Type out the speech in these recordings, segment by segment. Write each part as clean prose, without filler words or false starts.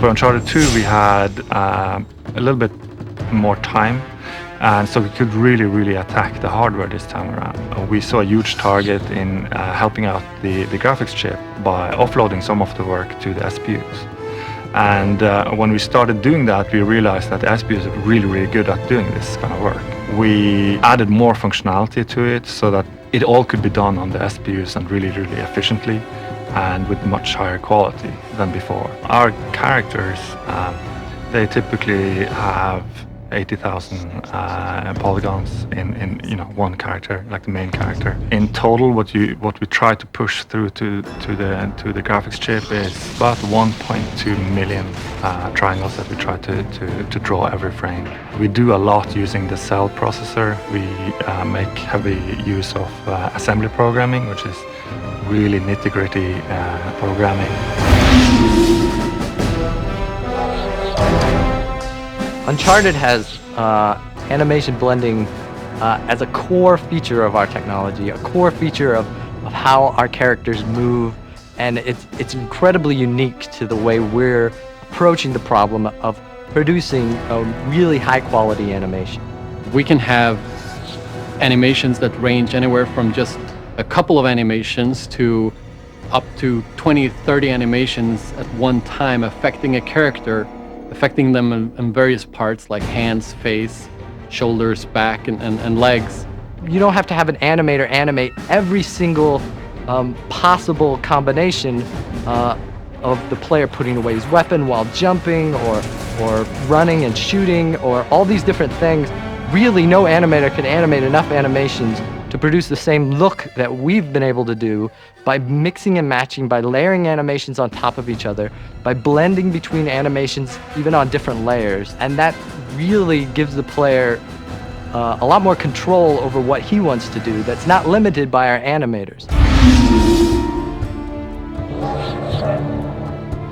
for Uncharted 2, we had a little bit more time, and so we could really attack the hardware this time around. We saw a huge target in helping out the graphics chip by offloading some of the work to the SPUs. And when we started doing that, we realized that the SPUs are really good at doing this kind of work. We added more functionality to it so that it all could be done on the SPUs and really efficiently and with much higher quality than before. Our characters, they typically have 80,000 polygons in one character, like the main character. In total, what we try to push through to the graphics chip is about 1.2 million triangles that we try to draw every frame. We do a lot using the cell processor. We make heavy use of assembly programming, which is really nitty-gritty programming. Uncharted has animation blending as a core feature of our technology, a core feature of how our characters move, and it's incredibly unique to the way we're approaching the problem of producing a really high-quality animation. We can have animations that range anywhere from just a couple of animations to up to 20, 30 animations at one time affecting a character, affecting them in various parts like hands, face, shoulders, back, and legs. You don't have to have an animator animate every single possible combination of the player putting away his weapon while jumping or running and shooting or all these different things. Really, no animator can animate enough animations to produce the same look that we've been able to do by mixing and matching, by layering animations on top of each other, by blending between animations even on different layers. And that really gives the player a lot more control over what he wants to do that's not limited by our animators.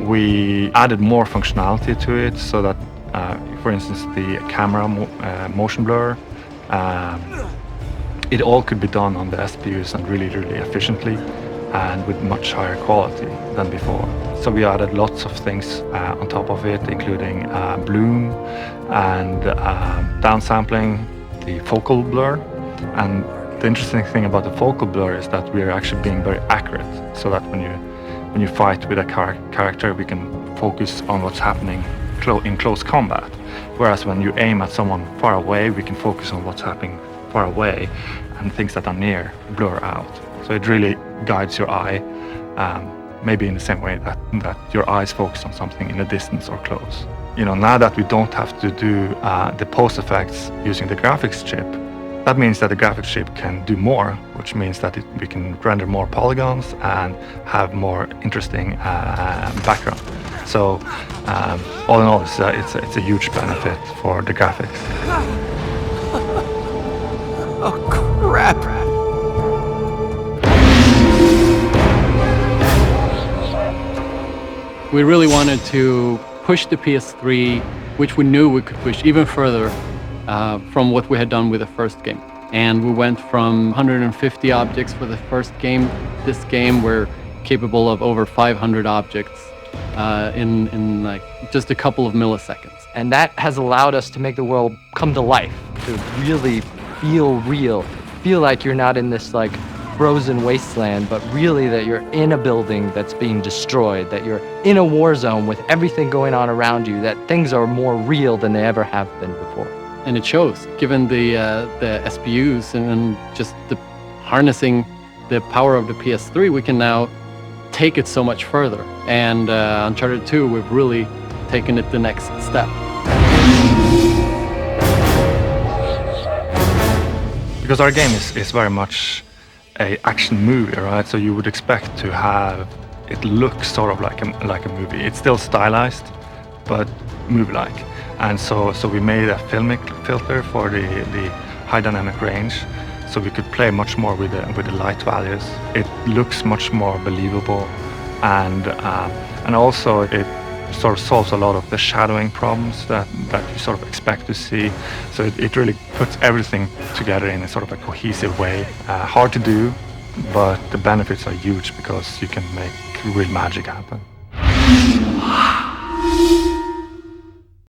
We added more functionality to it so that, for instance, the camera motion blur, it all could be done on the SPUs and really efficiently and with much higher quality than before. So we added lots of things on top of it, including bloom and downsampling, the focal blur. And the interesting thing about the focal blur is that we're actually being very accurate, so that when you fight with a character, we can focus on what's happening in close combat. Whereas when you aim at someone far away, we can focus on what's happening far away, and things that are near blur out. So it really guides your eye, maybe in the same way that your eyes focus on something in the distance or close. Now that we don't have to do the post effects using the graphics chip, that means that the graphics chip can do more, which means that we can render more polygons and have more interesting background. So all in all, it's a huge benefit for the graphics. Oh, crap! We really wanted to push the PS3, which we knew we could push even further from what we had done with the first game. And we went from 150 objects for the first game. This game, we're capable of over 500 objects in like just a couple of milliseconds. And that has allowed us to make the world come to life, to really feel real, feel like you're not in this like frozen wasteland, but really that you're in a building that's being destroyed, that you're in a war zone with everything going on around you, that things are more real than they ever have been before. And it shows, given the SPUs and just the harnessing the power of the PS3, we can now take it so much further. And Uncharted 2, we've really taken it the next step. Because our game is very much an action movie, right? So you would expect to have it look sort of like a movie. It's still stylized, but movie-like. And so we made a filmic filter for the high dynamic range, so we could play much more with the light values. It looks much more believable, and also it sort of solves a lot of the shadowing problems that you sort of expect to see. So it really puts everything together in a sort of a cohesive way. Hard to do, but the benefits are huge because you can make real magic happen.